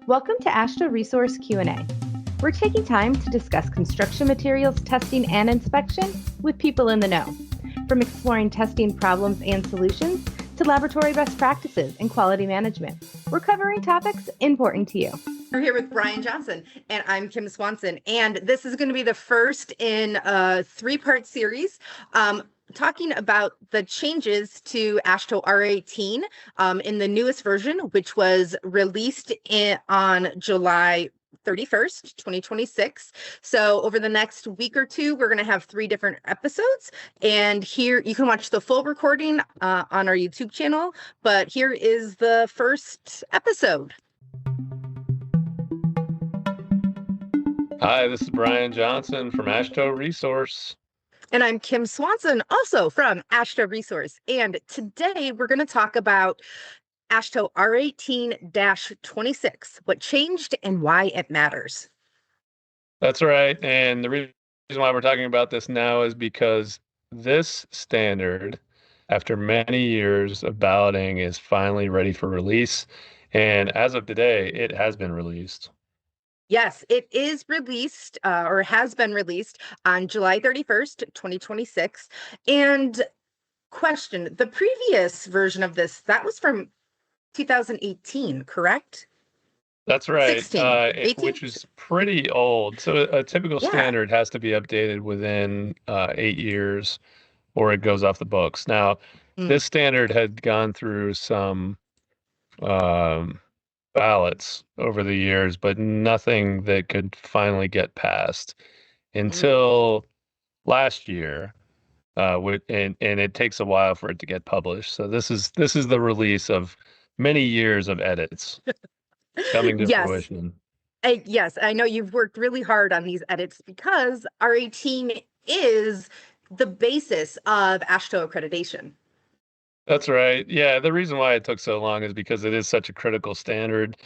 Welcome to AASHTO Resource Q&A. We're taking time to discuss construction materials testing and inspection with people in the know, from exploring testing problems and solutions to laboratory best practices and quality management. We're covering topics important to you. We're here with Brian Johnson, and I'm Kim Swanson, and this is going to be the first in a three-part series talking about the changes to AASHTO R18 in the newest version, which was released on July 31st, 2026. So over the next week or two, we're going to have 3 different episodes. And here you can watch the full recording on our YouTube channel. But here is the first episode. Hi, this is Brian Johnson from AASHTO Resource. And I'm Kim Swanson, also from AASHTO Resource. And today we're going to talk about AASHTO R18-26, what changed and why it matters. That's right. And the reason why we're talking about this now is because this standard, after many years of balloting, is finally ready for release. And as of today, it has been released. Yes, it is released or has been released on July 31st, 2026. And question, the previous version of this, that was from 2018, correct? That's right, 16, which is pretty old. So a typical standard has to be updated within 8 years or it goes off the books. Now, this standard had gone through some ballots over the years, but nothing that could finally get passed until last year. And it takes a while for it to get published. So this is the release of many years of edits coming to fruition. Yes, I know you've worked really hard on these edits because R18 is the basis of AASHTO accreditation. That's right. Yeah, the reason why it took so long is because it is such a critical standard.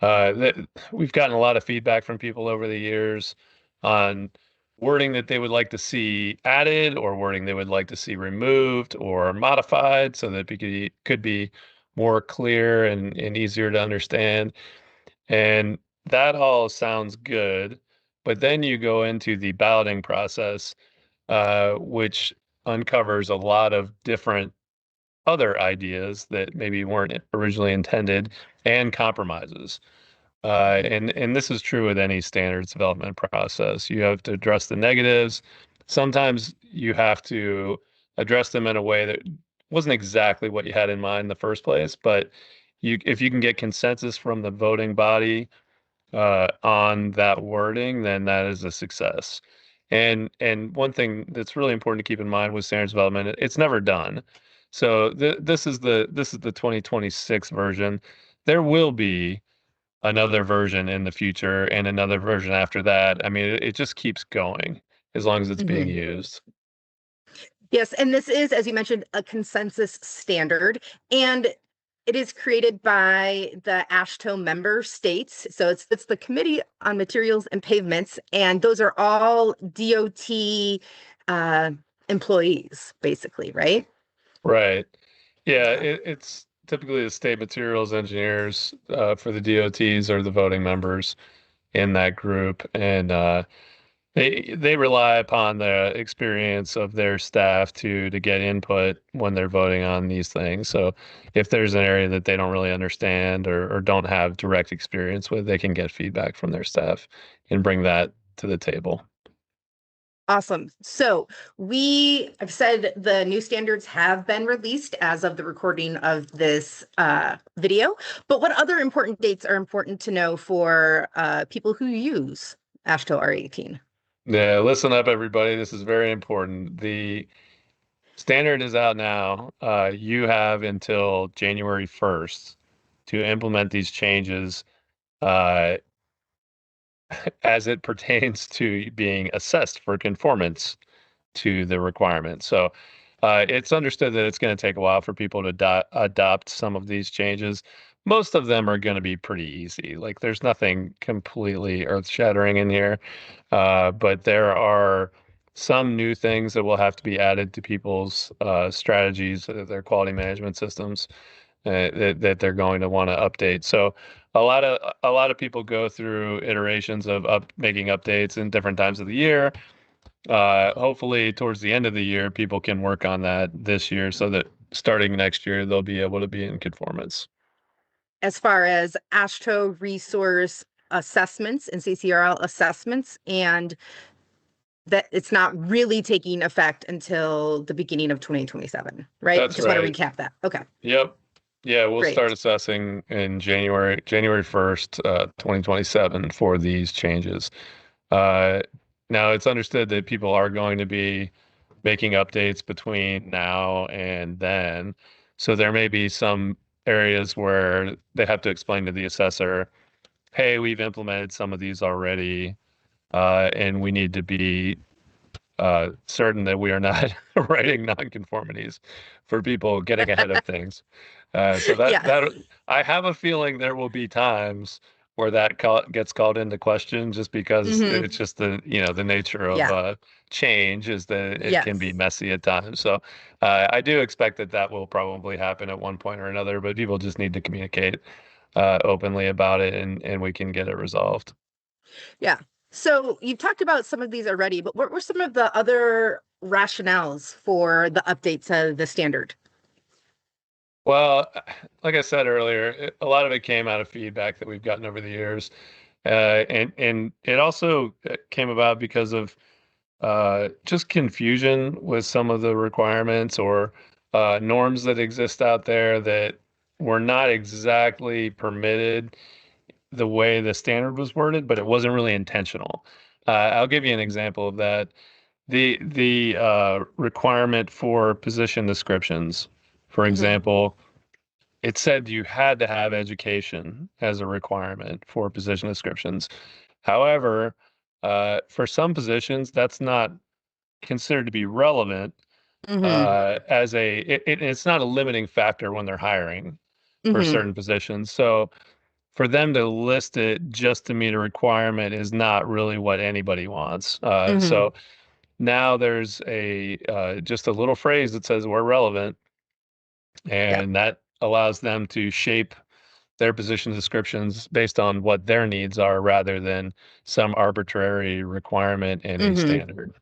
That we've gotten a lot of feedback from people over the years on wording that they would like to see added or wording they would like to see removed or modified so that it could be more clear and easier to understand. And that all sounds good. But then you go into the balloting process, which uncovers a lot of different other ideas that maybe weren't originally intended and compromises. And this is true with any standards development process. You have to address the negatives. Sometimes you have to address them in a way that wasn't exactly what you had in mind in the first place, but if you can get consensus from the voting body on that wording, then that is a success. And one thing that's really important to keep in mind with standards development, it's never done. So this is the 2026 version. There will be another version in the future and another version after that. I mean, it just keeps going as long as it's being used. Yes, and this is, as you mentioned, a consensus standard, and it is created by the AASHTO member states. So it's the Committee on Materials and Pavements, and those are all DOT employees, basically, right? Right. Yeah, it's typically the state materials engineers for the DOTs or the voting members in that group, and they rely upon the experience of their staff to get input when they're voting on these things. So if there's an area that they don't really understand or don't have direct experience with, they can get feedback from their staff and bring that to the table. Awesome. So I've said the new standards have been released as of the recording of this video, but what other important dates are important to know for people who use AASHTO R18? Yeah, listen up, everybody. This is very important. The standard is out now. You have until January 1st to implement these changes as it pertains to being assessed for conformance to the requirements. So it's understood that it's going to take a while for people to adopt some of these changes. Most of them are going to be pretty easy. Like there's nothing completely earth-shattering in here, but there are some new things that will have to be added to people's strategies, their quality management systems. that they're going to want to update. So a lot of people go through iterations of making updates in different times of the year. Hopefully towards the end of the year, people can work on that this year so that starting next year, they'll be able to be in conformance. As far as AASHTO resource assessments and CCRL assessments, and that it's not really taking effect until the beginning of 2027, right? That's Just want to right. recap that. Okay, Yep. Yeah, we'll start great. assessing in January 1st, 2027 for these changes. Uh, Now it's understood that people are going to be making updates between now and then. So there may be some areas where they have to explain to the assessor, hey, we've implemented some of these already, and we need to be certain that we are not writing nonconformities for people getting ahead of things. So Yeah. I have a feeling there will be times where that gets called into question just because Hmm. it's just the nature of Yeah. change is that it can be Yes. messy at times. So I do expect that will probably happen at one point or another, but people just need to communicate openly about it and we can get it resolved. Yeah. So you've talked about some of these already, but what were some of the other rationales for the update to the standard? Well, like I said earlier, a lot of it came out of feedback that we've gotten over the years, and it also came about because of just confusion with some of the requirements or norms that exist out there that were not exactly permitted the way the standard was worded, but it wasn't really intentional. I'll give you an example of that. The requirement for position descriptions, for Hmm. example, it said you had to have education as a requirement for position descriptions. However, for some positions, that's not considered to be relevant Hmm. it's not a limiting factor when they're hiring for Hmm. certain positions. So for them to list it just to meet a requirement is not really what anybody wants. Hmm. So now there's a just a little phrase that says we're relevant, Yep. and that allows them to shape their position descriptions based on what their needs are rather than some arbitrary requirement in a Hmm. standard.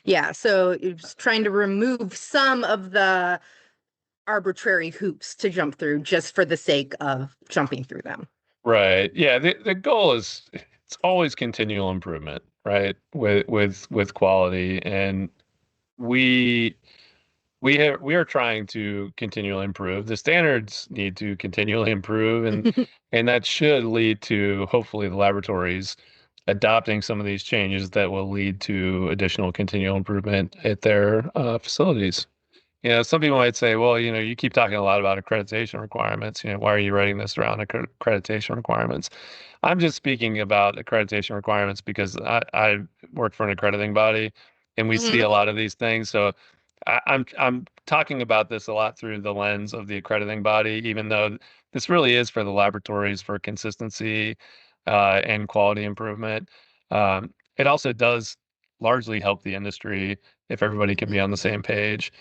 Yeah. So it's trying to remove some of the arbitrary hoops to jump through just for the sake of jumping through them. Right. Yeah. The goal is it's always continual improvement, right? With quality. And we we are trying to continually improve. The standards need to continually improve and that should lead to hopefully the laboratories adopting some of these changes that will lead to additional continual improvement at their facilities. Some people might say, well, you keep talking a lot about accreditation requirements. Why are you writing this around accreditation requirements? I'm just speaking about accreditation requirements because I work for an accrediting body and we see Hmm. a lot of these things. So I'm talking about this a lot through the lens of the accrediting body, even though this really is for the laboratories for consistency and quality improvement. It also does largely help the industry if everybody can be on the same page.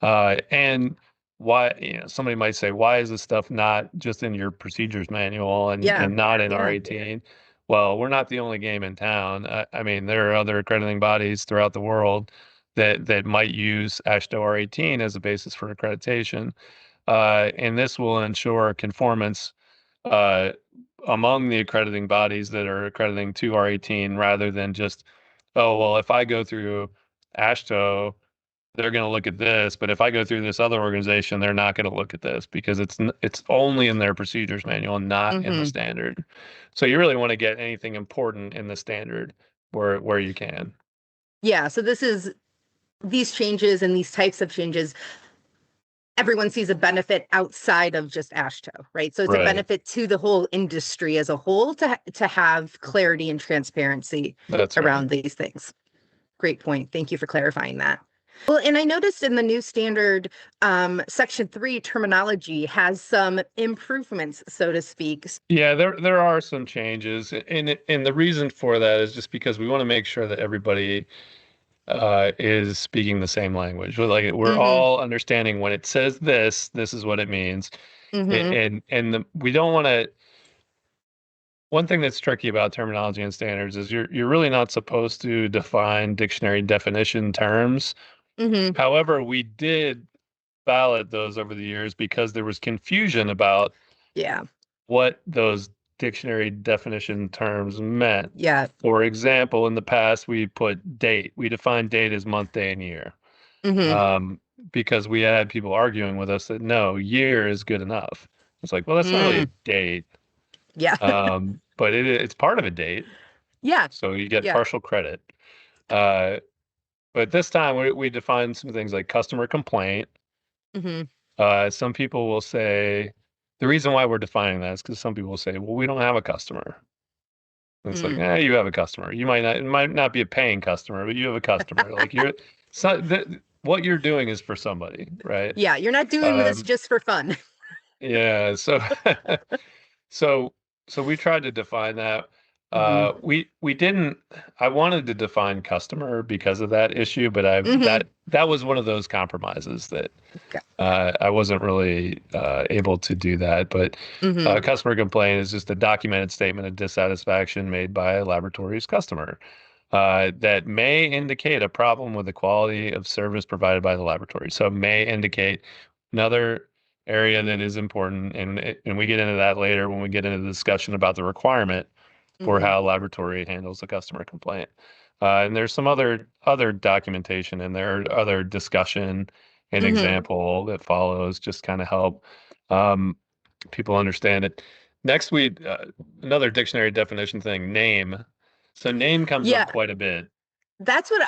And why, somebody might say, why is this stuff not just in your procedures manual Yeah. and not in Yeah. R18? Well, we're not the only game in town. I mean, there are other accrediting bodies throughout the world that might use AASHTO R18 as a basis for accreditation. And this will ensure conformance uh, among the accrediting bodies that are accrediting to R18 rather than just, oh, well, if I go through AASHTO, they're going to look at this, but if I go through this other organization, they're not going to look at this because it's only in their procedures manual, not in the Hmm. standard. So you really want to get anything important in the standard where you can. Yeah. So these changes and these types of changes, everyone sees a benefit outside of just AASHTO, right? So it's a Right. benefit to the whole industry as a whole to have clarity and transparency That's right. around these things. Great point. Thank you for clarifying that. Well, and I noticed in the new standard, section 3 terminology has some improvements, so to speak. Yeah, there are some changes, and the reason for that is just because we want to make sure that everybody is speaking the same language. We're Hmm. all understanding when it says this is what it means. We don't want to. One thing that's tricky about terminology and standards is you're really not supposed to define dictionary definition terms. However, we did ballot those over the years because there was confusion about what those dictionary definition terms meant. Yeah. For example, in the past, we put date. We defined date as month, day, and year. Because we had people arguing with us that no, year is good enough. It's like, well, that's not really a date. Yeah. But it's part of a date. Yeah. So you get partial credit. But this time we defined some things like customer complaint. Some people will say the reason why we're defining that is because some people will say, well, we don't have a customer. And it's like, you have a customer. You might not, it might not be a paying customer, but you have a customer. Like what you're doing is for somebody, right? Yeah, you're not doing this just for fun. Yeah. So we tried to define that. We didn't. I wanted to define customer because of that issue, but that was one of those compromises that I wasn't really able to do that. But customer complaint is just a documented statement of dissatisfaction made by a laboratory's customer that may indicate a problem with the quality of service provided by the laboratory. So it may indicate another area that is important, and we get into that later when we get into the discussion about the requirement for how a laboratory handles a customer complaint. And there's some other documentation in there, other discussion and example that follows, just kind of help people understand it. Next, another dictionary definition thing, name. So name comes up quite a bit. That's what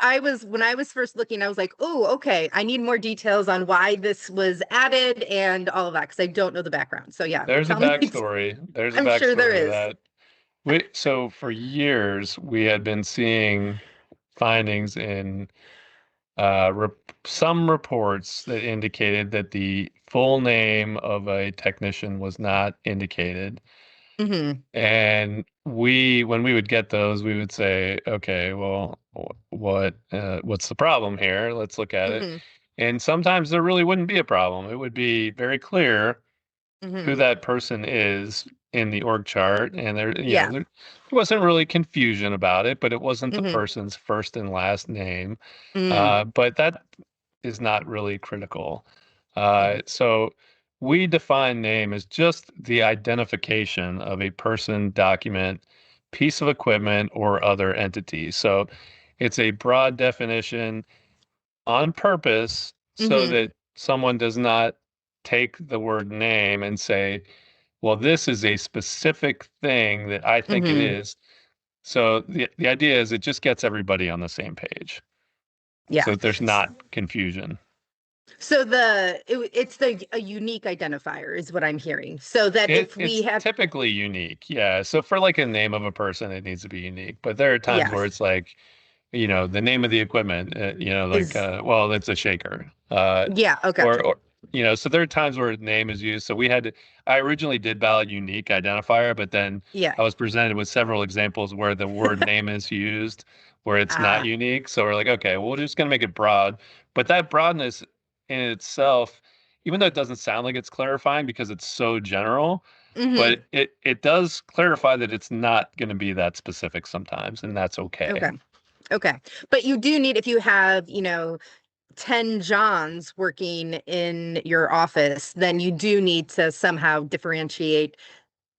when I was first looking, I was like, oh, okay, I need more details on why this was added and all of that, because I don't know the background. So yeah. There's a backstory. I'm sure there is. So for years, we had been seeing findings in some reports that indicated that the full name of a technician was not indicated. And when we would get those, we would say, okay, well, what's the problem here? Let's look at it. And sometimes there really wouldn't be a problem. It would be very clear who that person is in the org chart, and there wasn't really confusion about it, but it wasn't the person's first and last name. But that is not really critical. So we define name as just the identification of a person, document, piece of equipment, or other entity. So it's a broad definition on purpose so that someone does not take the word name and say, well, this is a specific thing that I think it is. So the idea is it just gets everybody on the same page. Yeah. So that there's not confusion. So it's a unique identifier is what I'm hearing. So that it's typically unique. Yeah. So for like a name of a person, it needs to be unique. But there are times where it's like, the name of the equipment, well, it's a shaker. Okay. Or so there are times where name is used. So I originally did ballot unique identifier, but then I was presented with several examples where the word name is used, where it's not unique. So we're like, okay, well, we're just going to make it broad. But that broadness in itself, even though it doesn't sound like it's clarifying because it's so general, but it does clarify that it's not going to be that specific sometimes, and that's okay. Okay. But you do need, if you have, 10 Johns working in your office, then you do need to somehow differentiate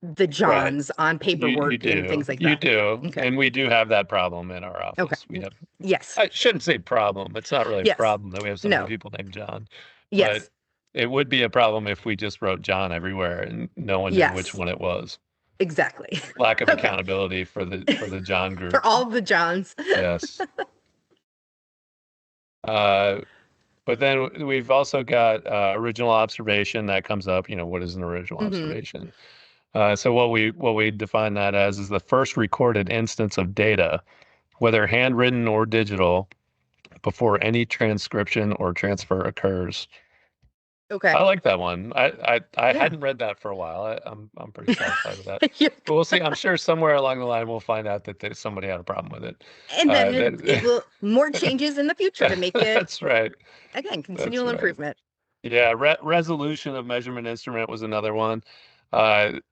the Johns on paperwork and things like that. You do. Okay. And we do have that problem in our office. Okay. We have, yes. I shouldn't say problem. It's not really a problem that we have so many people named John. Yes. But it would be a problem if we just wrote John everywhere and no one knew which one it was. Exactly. Lack of accountability for the John group. For all the Johns. Yes. But then we've also got original observation that comes up. What is an original observation? So what we define that as is the first recorded instance of data, whether handwritten or digital, before any transcription or transfer occurs. Okay. I like that one. I hadn't read that for a while. I'm pretty satisfied with that. But we'll see. I'm sure somewhere along the line we'll find out that somebody had a problem with it. And then it will more changes in the future to make it. That's right. Again, continual improvement. Yeah, resolution of measurement instrument was another one.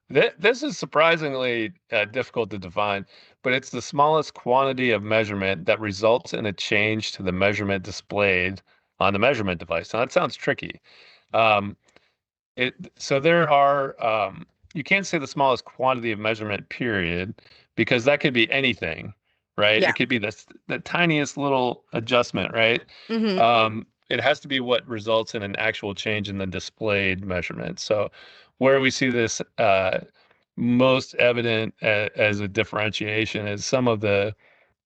This is surprisingly difficult to define, but it's the smallest quantity of measurement that results in a change to the measurement displayed on the measurement device. Now that sounds tricky. Um, so there are you can't say the smallest quantity of measurement, period, because that could be anything, right? It Yeah. could be the tiniest little adjustment, right? Hmm. It has to be what results in an actual change in the displayed measurement. So where we see this most evident as a differentiation is some of the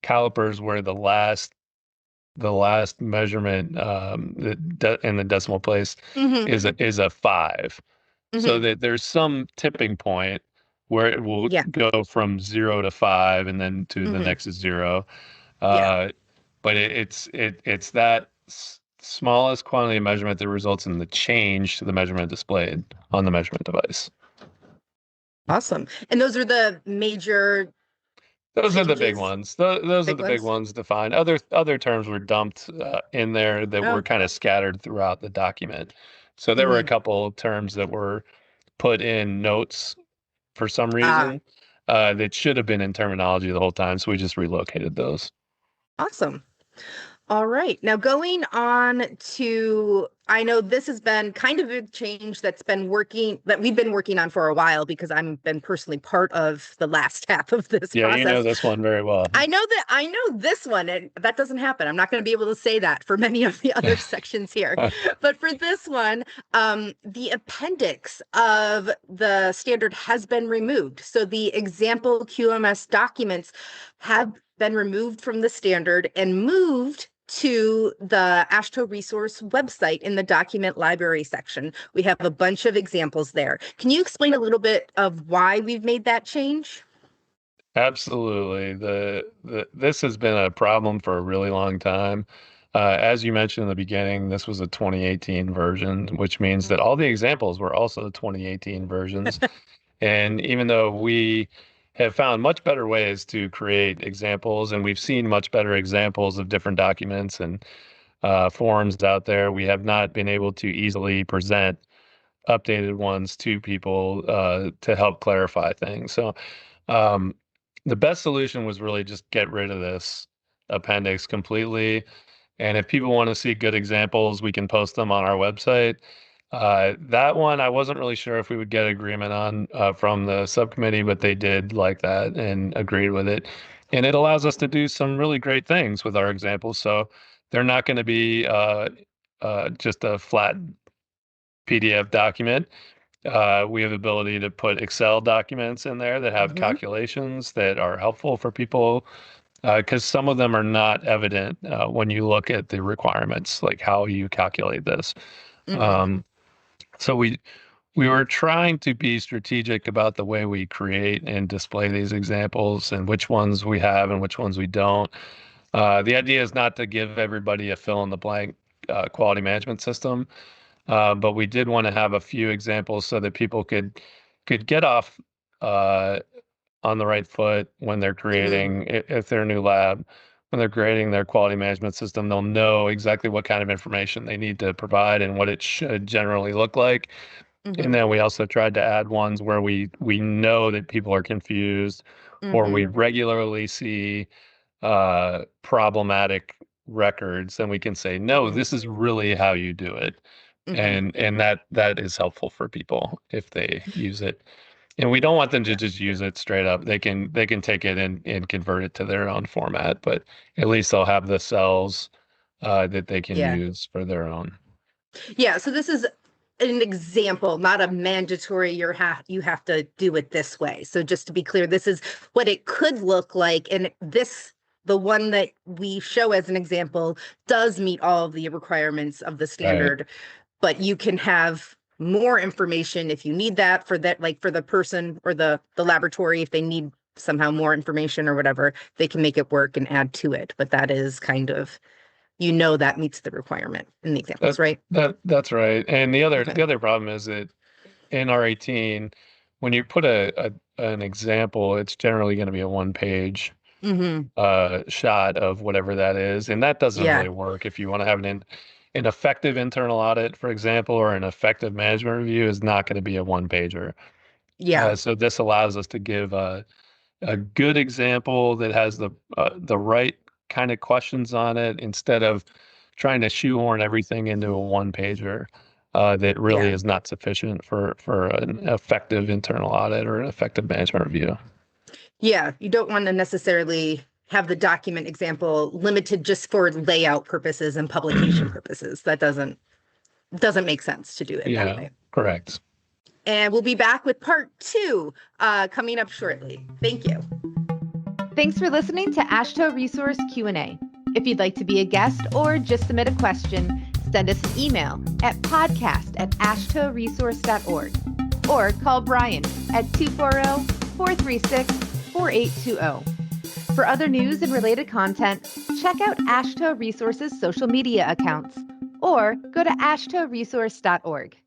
calipers where the last measurement in the decimal place Hmm. is a 5, so Hmm. that there's some tipping point where it will Yeah. go from 0 to 5 and then to the Hmm. next is 0. Yeah. uh, but it's that smallest quantity of measurement that results in the change to the measurement displayed on the measurement device. Awesome. And those are the major Those are the big changes, ones. Those are big the big ones. ones defined. Other terms were dumped in there that were Oh. kind of scattered throughout the document. So there were a Hmm. couple of terms that were put in notes for some Ah, reason that should have been in terminology the whole time. So we just relocated those. awesome. All right. Now going on to, I know this has been kind of a change that we've been working on for a while because I've been personally part of the last half of this Yeah, you know process. this one very well. I know this one, and that doesn't happen. I'm not going to be able to say that for many of the other sections here. But for this one, the appendix of the standard has been removed. So the example QMS documents have been removed from the standard and moved to the AASHTO resource website in the document library section. We have a bunch of examples there. Can you explain a little bit of why we've made that change? Absolutely. This has been a problem for a really long time. As you mentioned in the beginning, this was a 2018 version, which means that all the examples were also 2018 versions. And even though we have found much better ways to create examples, and we've seen much better examples of different documents and forms out there, we have not been able to easily present updated ones to people to help clarify things. So um, the best solution was really just get rid of this appendix completely. And if people want to see good examples, we can post them on our website. That one, I wasn't really sure if we would get agreement on from the subcommittee, but they did like that and agreed with it. And it allows us to do some really great things with our examples. So they're not going to be just a flat PDF document. We have the ability to put Excel documents in there that have Hmm. calculations that are helpful for people because some of them are not evident when you look at the requirements, like how you calculate this. Hmm. Um, so we were trying to be strategic about the way we create and display these examples and which ones we have and which ones we don't. The idea is not to give everybody a fill in the blank quality management system. But we did want to have a few examples so that people could get off uh, on the right foot when they're Hmm. creating, if they're a new lab, when they're creating their quality management system, they'll know exactly what kind of information they need to provide and what it should generally look like. And Hmm. then we also tried to add ones where we know that people are confused or Hmm. we regularly see problematic records, then we can say, no, Hmm. this is really how you do it. Hmm. And that is helpful for people if they use it. And we don't want them to Yeah. just use it straight up. They can take it and convert it to their own format, but at least they'll have the cells that they can Yeah. use for their own. Yeah. So this is an example, not a mandatory you have to do it this way. So just to be clear, this is what it could look like. And the one that we show as an example does meet all of the requirements of the Right. standard, but you can have more information if you need that for that, like for the person or the laboratory, if they need somehow more information or whatever, they can make it work and add to it. But that is kind of, that meets the requirement in the examples, That right? that's right. And the other Okay. the other problem is that in R18, when you put an example, it's generally going to be a one page Hmm. shot of whatever that is, and that doesn't Yeah. really work if you want to have an an effective internal audit, for example, or an effective management review is not going to be a one-pager. Yeah. So this allows us to give a good example that has the right kind of questions on it instead of trying to shoehorn everything into a one-pager that really Yeah. is not sufficient for an effective internal audit or an effective management review. Yeah. You don't want to necessarily have the document example limited just for layout purposes and publication purposes. That doesn't make sense to do it that way. Correct. And we'll be back with part 2 coming up shortly. Thank you. Thanks for listening to AASHTO Resource Q&A. If you'd like to be a guest or just submit a question, send us an email at podcast@ashtoresource.org or call Brian at 240-436-4820. For other news and related content, check out AASHTO Resource's social media accounts or go to ashtoresource.org.